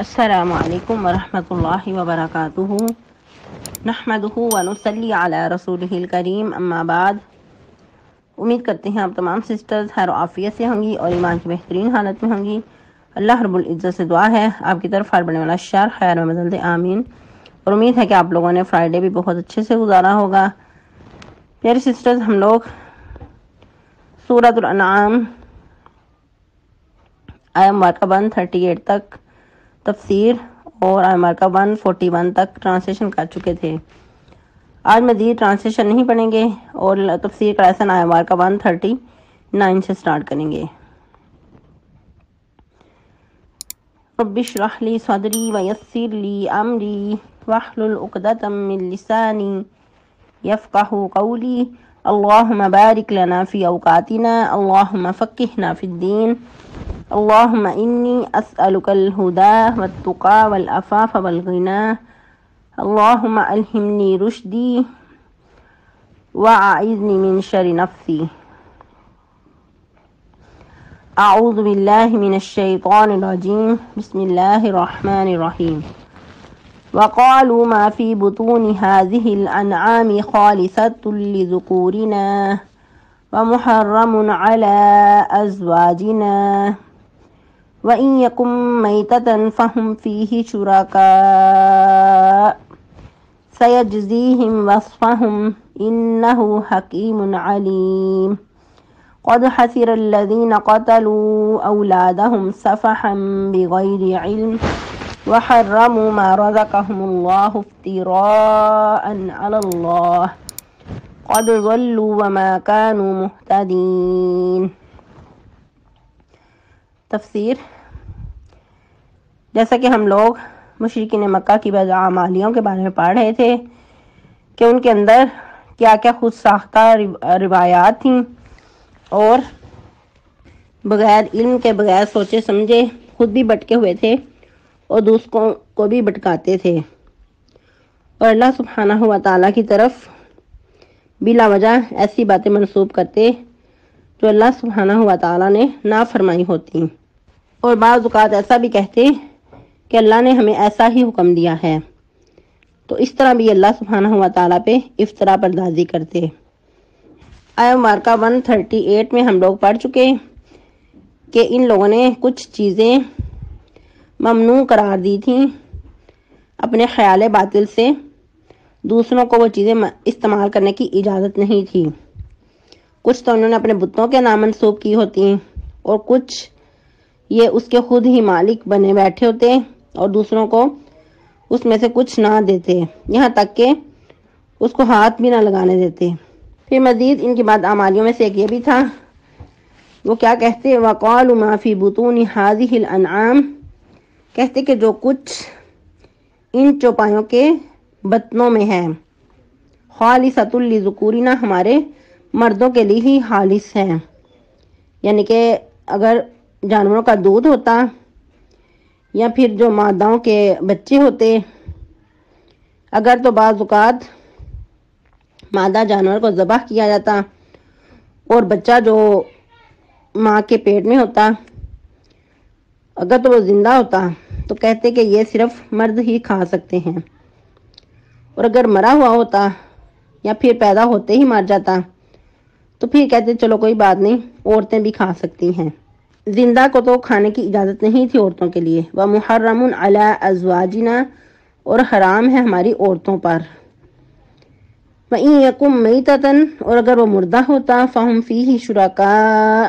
السلام علیکم ورحمۃ اللہ وبرکاتہ نحمدہ ونصلی علی رسولہ الکریم اما بعد۔ امید کرتے ہیں آپ تمام سسٹرز خیر و عافیت سے ہوں گی اور ایمان کی بہترین حالت میں ہوں گی۔ اللہ رب العزت سے دعا ہے آپ کی طرف ہر بڑھنے والا شر خیر و مزل دے، آمین۔ اور امید ہے کہ آپ لوگوں نے فرائیڈے بھی بہت اچھے سے گزارا ہوگا۔ پیاری سسٹرز، ہم لوگ سورۃ الانعام آیت مارکہ 138 تک تفسیر اور آیت مارکہ 141 تک ٹرانسلیشن کر چکے تھے۔ آج مزید ٹرانسلیشن نہیں پڑھیں گے اور تفسیر کا لیسن آیت مارکہ 139 سے سٹارٹ کریں گے۔ رب اشرح لی صدری ویسر لی امری واحلل عقدۃ من لسانی یفقہوا قولی۔ اللہم بارک لنا فی اوقاتنا، اللہم فقہنا فی الدین، اللہم انی اسألک الہدی والتقی والعفاف والغنی، اللہم الہمنی رشدی واعذنی من شر نفسی۔ اعوذ باللہ من الشیطان الرجیم، بسم اللہ الرحمن الرحیم۔ وقالوا ما في بطون هذه الأنعام خالصة لذكورنا ومحرم على أزواجنا وإن يكن ميتة فهم فيه شركاء سيجزيهم وصفهم إنه حكيم عليم۔ قد خسر الذين قتلوا أولادهم سفحا بغير علم وحرموا ما رزقهم الله افتراء على الله قد ضلوا وما كانوا مهتدين۔ تفسیر۔ جیسا کہ ہم لوگ مشرکین مکہ کی بعض اعمالیوں کے بارے میں پڑھ رہے تھے کہ ان کے اندر کیا کیا خود ساختہ روایات تھیں اور بغیر علم کے، بغیر سوچے سمجھے خود بھی بٹکے ہوئے تھے اور دوسروں کو بھی بٹکاتے تھے، اور اللہ سبحانہ و تعالیٰ کی طرف بلا وجہ ایسی باتیں منسوب کرتے جو اللہ سبحانہ و تعالیٰ نے نافرمائی ہوتی، اور بعض اوقات ایسا بھی کہتے کہ اللہ نے ہمیں ایسا ہی حکم دیا ہے، تو اس طرح بھی اللہ سبحانہ و تعالیٰ پہ افترا پردازی کرتے۔ آیت مارکہ 138 میں ہم لوگ پڑھ چکے کہ ان لوگوں نے کچھ چیزیں ممنوع قرار دی تھیں اپنے خیال باطل سے، دوسروں کو وہ چیزیں استعمال کرنے کی اجازت نہیں تھی۔ کچھ تو انہوں نے اپنے بتوں کے نام منسوب کی ہوتی اور کچھ یہ اس کے خود ہی مالک بنے بیٹھے ہوتے اور دوسروں کو اس میں سے کچھ نہ دیتے، یہاں تک کہ اس کو ہاتھ بھی نہ لگانے دیتے۔ پھر مزید ان کی بات اعمالیوں میں سے ایک یہ بھی تھا، وہ کیا کہتے؟ وَقَالُوا مَا فِي بُطُونِ هَٰذِهِ الْأَنْعَامِ، کہتے کہ جو کچھ ان چوپایوں کے بطنوں میں ہے، خالصۃ لذکورنا، ہمارے مردوں کے لیے ہی خالص ہے، یعنی کہ اگر جانوروں کا دودھ ہوتا یا پھر جو ماداؤں کے بچے ہوتے، اگر تو بعض اوقات مادہ جانور کو ذبح کیا جاتا اور بچہ جو ماں کے پیٹ میں ہوتا اگر تو وہ زندہ ہوتا تو کہتے کہ یہ صرف مرد ہی کھا سکتے ہیں، اور اگر مرا ہوا ہوتا یا پھر پیدا ہوتے ہی مر جاتا تو پھر کہتے چلو کوئی بات نہیں، عورتیں بھی کھا سکتی ہیں۔ زندہ کو تو کھانے کی اجازت نہیں تھی عورتوں کے لیے۔ وَمُحَرَّمٌ عَلَىٰ أَزْوَاجِنَا، اور حرام ہے ہماری عورتوں پر۔ وَإِن يَكُن مَيْتَةً، اور اگر وہ مردہ ہوتا، فَهُمْ فِيهِ شُرَكَاء،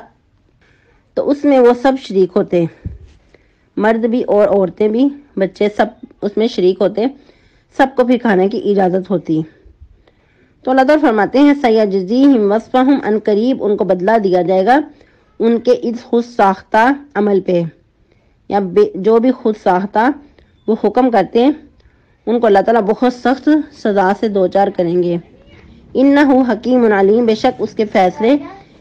تو اس میں وہ سب شریک ہوتے، مرد بھی اور عورتیں بھی، بچے سب اس میں شریک ہوتے، سب کو پھر کھانے کی اجازت ہوتی۔ تو اللہ تعالیٰ فرماتے ہیں سَيَجْزِيهِمْ وَصْفَهُمْ، ان قریب ان کو بدلہ دیا جائے گا ان کے اس خود ساختہ عمل پہ، یا جو بھی خود ساختہ وہ حکم کرتے ہیں ان کو اللہ تعالیٰ بہت سخت سزا سے دوچار کریں گے۔ انہ حکیم علیم، بے شک اس کے فیصلے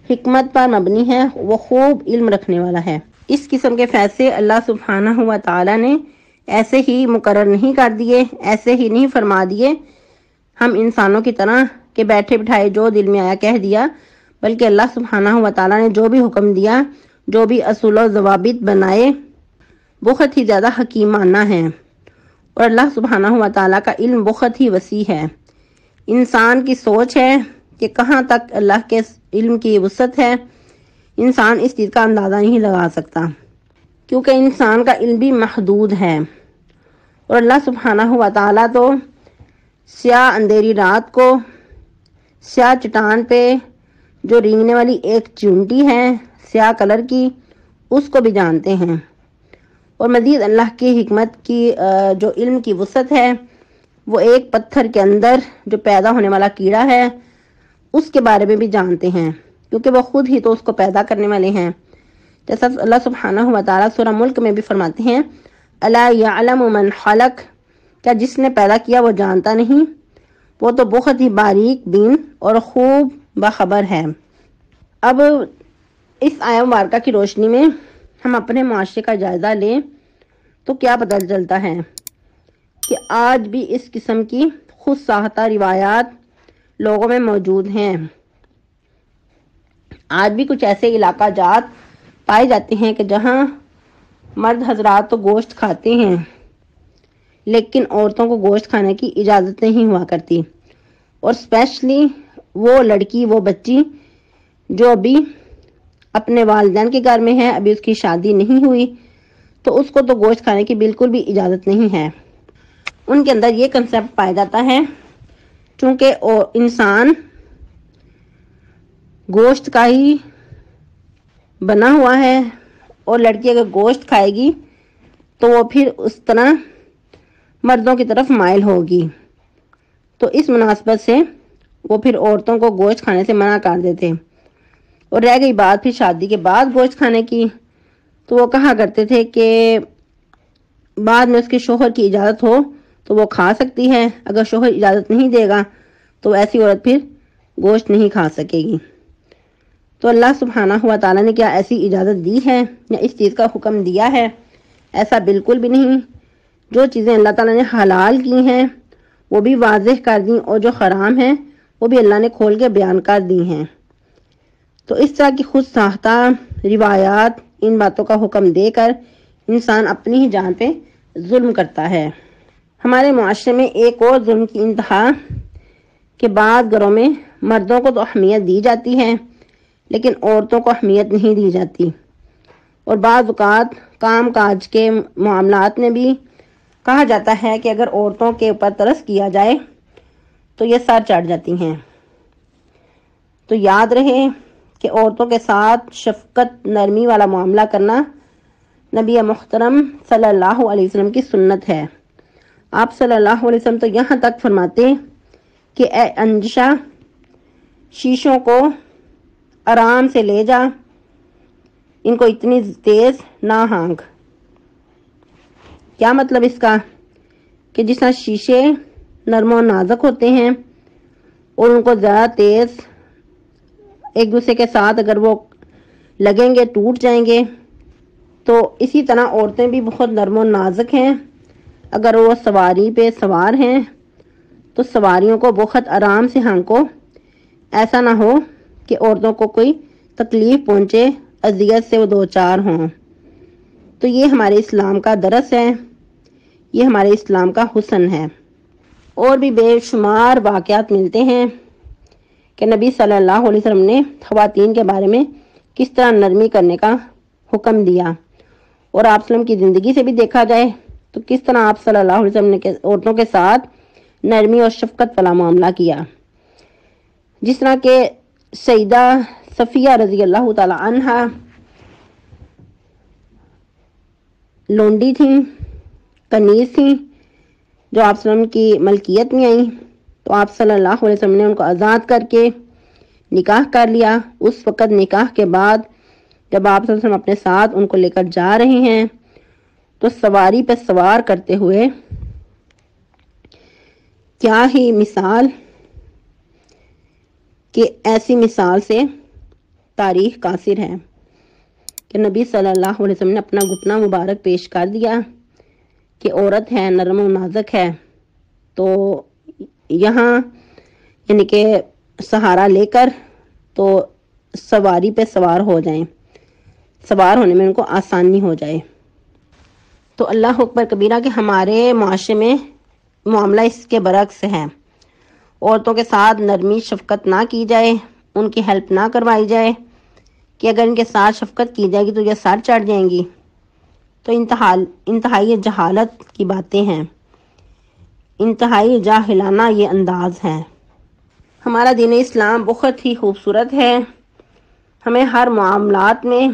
حکمت پر مبنی ہے، وہ خوب علم رکھنے والا ہے۔ اس قسم کے فیصلے اللہ سبحانہ و تعالیٰ نے ایسے ہی مقرر نہیں کر دیے، ایسے ہی نہیں فرما دیے ہم انسانوں کی طرح کہ بیٹھے بٹھائے جو دل میں آیا کہہ دیا، بلکہ اللہ سبحانہ و تعالیٰ نے جو بھی حکم دیا، جو بھی اصول و ضوابط بنائے، بہت ہی زیادہ حکیمانہ ہیں، اور اللہ سبحانہ و تعالیٰ کا علم بہت ہی وسیع ہے۔ انسان کی سوچ ہے کہ کہاں تک اللہ کے علم کی وسعت ہے، انسان اس چیز کا اندازہ نہیں لگا سکتا، کیونکہ انسان کا علم بھی محدود ہے۔ اور اللہ سبحانہ و تعالیٰ تو سیاہ اندھیری رات کو سیاہ چٹان پہ جو رینگنے والی ایک چونٹی ہے سیاہ کلر کی، اس کو بھی جانتے ہیں، اور مزید اللہ کی حکمت کی جو علم کی وسعت ہے وہ ایک پتھر کے اندر جو پیدا ہونے والا کیڑا ہے اس کے بارے میں بھی جانتے ہیں، کیونکہ وہ خود ہی تو اس کو پیدا کرنے والے ہیں۔ جیسا اللہ سبحانہ و تعالیٰ سورہ ملک میں بھی فرماتے ہیں الا یعلم من خلق، کیا جس نے پیدا کیا وہ جانتا نہیں، وہ تو بہت ہی باریک بین اور خوب باخبر ہے۔ اب اس آیہ مبارکہ کی روشنی میں ہم اپنے معاشرے کا جائزہ لیں تو کیا پتہ چلتا ہے کہ آج بھی اس قسم کی خود ساختہ روایات لوگوں میں موجود ہیں۔ آج بھی کچھ ایسے علاقہ جات پائے جاتے ہیں کہ جہاں مرد حضرات تو گوشت کھاتے ہیں لیکن عورتوں کو گوشت کھانے کی اجازت نہیں ہوا کرتی، اور اسپیشلی وہ لڑکی، وہ بچی جو ابھی اپنے والدین کے گھر میں ہے، ابھی اس کی شادی نہیں ہوئی، تو اس کو تو گوشت کھانے کی بالکل بھی اجازت نہیں ہے۔ ان کے اندر یہ کنسیپٹ پایا جاتا ہے چونکہ انسان گوشت کا ہی بنا ہوا ہے، اور لڑکی اگر گوشت کھائے گی تو وہ پھر اس طرح مردوں کی طرف مائل ہوگی، تو اس مناسبت سے وہ پھر عورتوں کو گوشت کھانے سے منع کر دیتے۔ اور رہ گئی بات پھر شادی کے بعد گوشت کھانے کی، تو وہ کہا کرتے تھے کہ بعد میں اس کے شوہر کی اجازت ہو تو وہ کھا سکتی ہے، اگر شوہر اجازت نہیں دے گا تو ایسی عورت پھر گوشت نہیں کھا سکے گی۔ تو اللہ سبحانہ و تعالیٰ نے کیا ایسی اجازت دی ہے یا اس چیز کا حکم دیا ہے؟ ایسا بالکل بھی نہیں۔ جو چیزیں اللہ تعالیٰ نے حلال کی ہیں وہ بھی واضح کر دیں، اور جو حرام ہیں وہ بھی اللہ نے کھول کے بیان کر دی ہیں۔ تو اس طرح کی خود ساختہ روایات، ان باتوں کا حکم دے کر انسان اپنی ہی جان پہ ظلم کرتا ہے۔ ہمارے معاشرے میں ایک اور ظلم کی انتہا کہ بعض گھروں میں مردوں کو تو اہمیت دی جاتی ہے لیکن عورتوں کو اہمیت نہیں دی جاتی، اور بعض اوقات کام کاج کے معاملات میں بھی کہا جاتا ہے کہ اگر عورتوں کے اوپر ترس کیا جائے تو یہ سر چڑھ جاتی ہیں۔ تو یاد رہے کہ عورتوں کے ساتھ شفقت، نرمی والا معاملہ کرنا نبی محترم صلی اللہ علیہ وسلم کی سنت ہے۔ آپ صلی اللہ علیہ وسلم تو یہاں تک فرماتے کہ اے انجشا، شیشوں کو آرام سے لے جا، ان کو اتنی تیز نہ ہانک۔ کیا مطلب اس کا؟ کہ جس طرح شیشے نرم و نازک ہوتے ہیں اور ان کو زیادہ تیز ایک دوسرے کے ساتھ اگر وہ لگیں گے ٹوٹ جائیں گے، تو اسی طرح عورتیں بھی بہت نرم و نازک ہیں۔ اگر وہ سواری پہ سوار ہیں تو سواریوں کو بہت آرام سے ہانکو، ایسا نہ ہو کہ عورتوں کو کوئی تکلیف پہنچے، اذیت سے وہ دو چار ہوں۔ تو یہ ہمارے اسلام کا درس ہے، یہ ہمارے اسلام کا حسن ہے۔ اور بھی بے شمار واقعات ملتے ہیں کہ نبی صلی اللہ علیہ وسلم نے خواتین کے بارے میں کس طرح نرمی کرنے کا حکم دیا، اور آپ صلی اللہ علیہ وسلم کی زندگی سے بھی دیکھا جائے تو کس طرح آپ صلی اللہ علیہ وسلم نے عورتوں کے ساتھ نرمی اور شفقت والا معاملہ کیا۔ جس طرح کہ سیدہ صفیہ رضی اللہ تعالی عنہا لونڈی تھیں، کنیز تھیں، جو آپ صلی اللہ علیہ وسلم کی ملکیت میں آئیں، تو آپ صلی اللہ علیہ وسلم نے ان کو آزاد کر کے نکاح کر لیا۔ اس وقت نکاح کے بعد جب آپ صلی اللہ علیہ وسلم اپنے ساتھ ان کو لے کر جا رہے ہیں تو سواری پہ سوار کرتے ہوئے کیا ہی مثال، کہ ایسی مثال سے تاریخ قاصر ہے کہ نبی صلی اللہ علیہ وسلم نے اپنا گھٹنا مبارک پیش کر دیا کہ عورت ہے، نرم و نازک ہے، تو یہاں یعنی کہ سہارا لے کر تو سواری پہ سوار ہو جائیں، سوار ہونے میں ان کو آسانی ہو جائے۔ تو اللہ اکبر کبیرہ کہ ہمارے معاشرے میں معاملہ اس کے برعکس ہے۔ عورتوں کے ساتھ نرمی شفقت نہ کی جائے، ان کی ہیلپ نہ کروائی جائے کہ اگر ان کے ساتھ شفقت کی جائے گی تو یہ سر چڑھ جائیں گی۔ تو انتہائی جہالت کی باتیں ہیں، انتہائی جاہلانہ یہ انداز ہے۔ ہمارا دین اسلام بہت ہی خوبصورت ہے، ہمیں ہر معاملات میں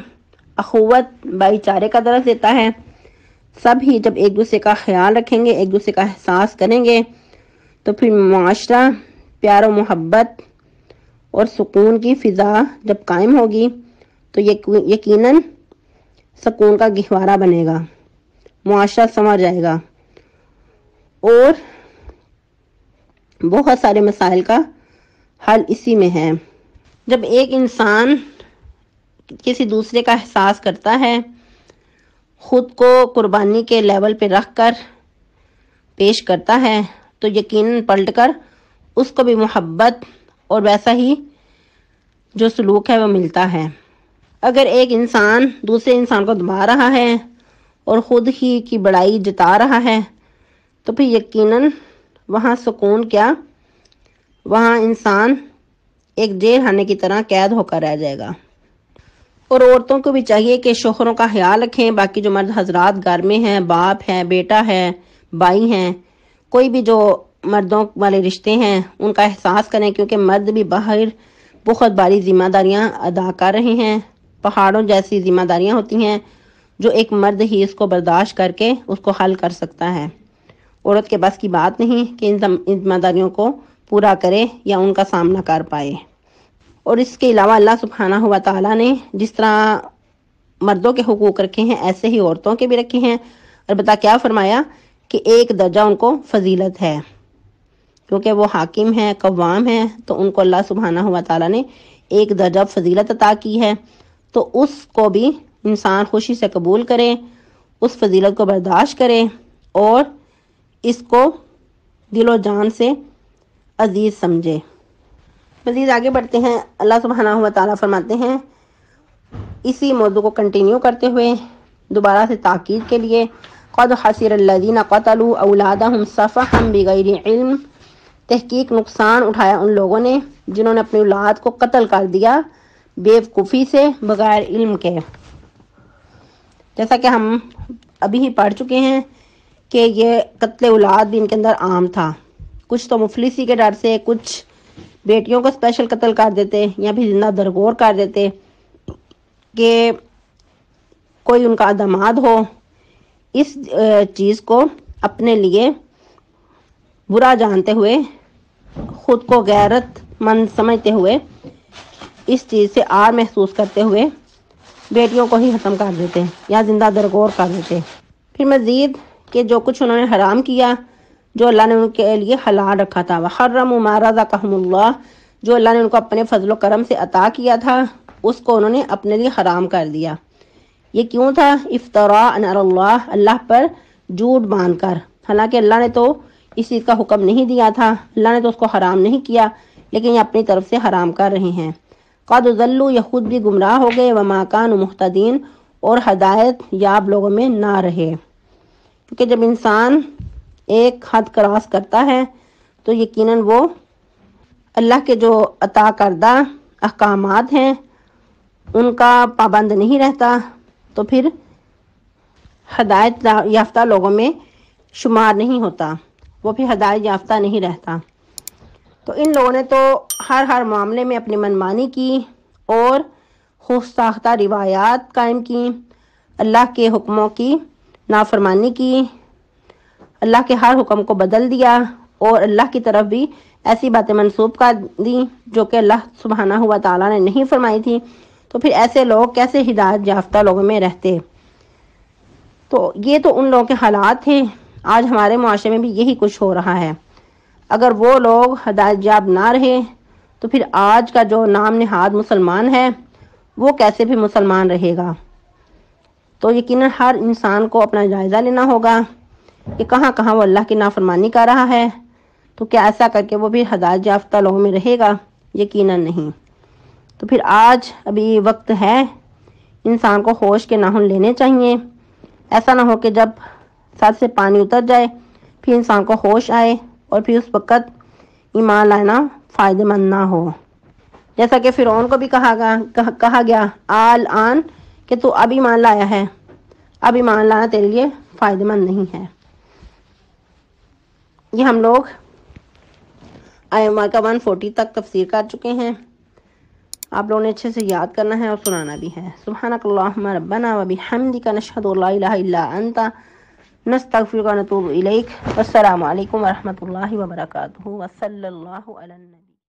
اخوت بھائی چارے کا درس دیتا ہے۔ سب ہی جب ایک دوسرے کا خیال رکھیں گے، ایک دوسرے کا احساس کریں گے تو پھر معاشرہ پیار و محبت اور سکون کی فضا جب قائم ہوگی تو یقیناً سکون کا گہوارہ بنے گا، معاشرہ سنور جائے گا اور بہت سارے مسائل کا حل اسی میں ہے۔ جب ایک انسان کسی دوسرے کا احساس کرتا ہے، خود کو قربانی کے لیول پہ رکھ کر پیش کرتا ہے تو یقیناً پلٹ کر اس کو بھی محبت اور ویسا ہی جو سلوک ہے وہ ملتا ہے۔ اگر ایک انسان دوسرے انسان کو دبا رہا ہے اور خود ہی کی بڑائی جتا رہا ہے تو پھر یقیناً وہاں سکون کیا، وہاں انسان ایک جیل خانے کی طرح قید ہو کر رہ جائے گا۔ اور عورتوں کو بھی چاہیے کہ شوہروں کا خیال رکھیں، باقی جو مرد حضرات گھر میں ہیں، باپ ہے، بیٹا ہے، بھائی ہیں، کوئی بھی جو مردوں والے رشتے ہیں ان کا احساس کریں، کیونکہ مرد بھی باہر بہت باری ذمہ داریاں ادا کر رہے ہیں، پہاڑوں جیسی ذمہ داریاں ہوتی ہیں جو ایک مرد ہی اس کو برداشت کر کے اس کو حل کر سکتا ہے۔ عورت کے بس کی بات نہیں کہ ان ذمہ داریوں کو پورا کرے یا ان کا سامنا کر پائے۔ اور اس کے علاوہ اللہ سبحانہ و تعالیٰ نے جس طرح مردوں کے حقوق رکھے ہیں ایسے ہی عورتوں کے بھی رکھے ہیں۔ البتہ کیا فرمایا کہ ایک درجہ ان کو فضیلت ہے، کیونکہ وہ حاکم ہیں، قوام ہیں، تو ان کو اللہ سبحانہ و تعالیٰ نے ایک درجہ فضیلت عطا کی ہے، تو اس کو بھی انسان خوشی سے قبول کرے، اس فضیلت کو برداشت کرے اور اس کو دل و جان سے عزیز سمجھے۔ مزید آگے بڑھتے ہیں، اللہ سبحانہ و تعالیٰ فرماتے ہیں اسی موضوع کو کنٹینیو کرتے ہوئے دوبارہ سے تاکید کے لیے، قد خسر الذین قتلوا اولادہم سفہا بغیر علم، تحقیق نقصان اٹھایا ان لوگوں نے جنہوں نے اپنی اولاد کو قتل کر دیا بے وقوفی سے، بغیر علم کے۔ جیسا کہ ہم ابھی ہی پڑھ چکے ہیں کہ یہ قتل اولاد بھی ان کے اندر عام تھا، کچھ تو مفلسی کے ڈر سے، کچھ بیٹیوں کو اسپیشل قتل کر دیتے یا بھی زندہ درگور کر دیتے کہ کوئی ان کا داماد ہو۔ اس چیز کو اپنے لیے برا جانتے ہوئے، خود کو غیرت مند سمجھتے ہوئے، اس چیز سے آر محسوس کرتے ہوئے بیٹیوں کو ہی ختم کر دیتے یا زندہ درگور کر دیتے۔ پھر مزید کہ جو کچھ انہوں نے حرام کیا جو اللہ نے ان کے لیے حلال رکھا تھا، وحرموا ما رزقهم اللہ، جو اللہ نے ان کو اپنے فضل و کرم سے عطا کیا تھا اس کو انہوں نے اپنے لیے حرام کر دیا۔ یہ کیوں تھا؟ افتراء علی اللہ، اللہ پر جھوٹ باندھ کر، حالانکہ اللہ نے تو اس چیز کا حکم نہیں دیا تھا، اللہ نے تو اس کو حرام نہیں کیا، لیکن یہ اپنی طرف سے حرام کر رہے ہیں۔ قد ضلوا، یہ خود بھی گمراہ ہو گئے، وما كانوا مہتدین، اور ہدایت یاب لوگوں میں نہ رہے۔ کیونکہ جب انسان ایک حد کراس کرتا ہے تو یقیناً وہ اللہ کے جو عطا کردہ احکامات ہیں ان کا پابند نہیں رہتا، تو پھر ہدایت یافتہ لوگوں میں شمار نہیں ہوتا، وہ پھر ہدایت یافتہ نہیں رہتا۔ تو ان لوگوں نے تو ہر معاملے میں اپنی منمانی کی اور خود ساختہ روایات قائم کی، اللہ کے حکموں کی نافرمانی کی، اللہ کے ہر حکم کو بدل دیا اور اللہ کی طرف بھی ایسی باتیں منسوب کر دی جو کہ اللہ سبحانہ و تعالیٰ نے نہیں فرمائی تھی۔ تو پھر ایسے لوگ کیسے ہدایت یافتہ لوگوں میں رہتے؟ تو یہ تو ان لوگوں کے حالات تھے، آج ہمارے معاشرے میں بھی یہی کچھ ہو رہا ہے۔ اگر وہ لوگ ہدایت یاب نہ رہے تو پھر آج کا جو نام نہاد مسلمان ہے وہ کیسے بھی مسلمان رہے گا؟ تو یقیناً ہر انسان کو اپنا جائزہ لینا ہوگا کہ کہاں کہاں وہ اللہ کی نافرمانی کر رہا ہے، تو کیا ایسا کر کے وہ بھی ہدایت یافتہ لوگوں میں رہے گا؟ یقیناً نہیں۔ تو پھر آج ابھی وقت ہے، انسان کو ہوش کے ناخن لینے چاہیے، ایسا نہ ہو کہ جب ساتھ سے پانی اتر جائے، پھر انسان کو ہوش آئے اور پھر اس وقت ایمان لانا فائدہ مند نہ ہو. جیسا کہ فرعون کو بھی کہا گیا آل آن کہ تو اب ایمان لایا ہے، اب ایمان لانا تیرے لیے فائدہ مند نہیں ہے. یہ ہم لوگ آیہ مبارکہ 140 تک تفسیر کر چکے ہیں. آپ لوگوں نے اچھے سے یاد کرنا ہے اور سنانا بھی ہے. سبحانک اللہم ربنا وبحمدک نشہد ان لا الہ الا انت نستغفرک ونتوب الیک. والسلام علیکم ورحمۃ اللہ وبرکاتہ. وصلی اللہ علی النبی.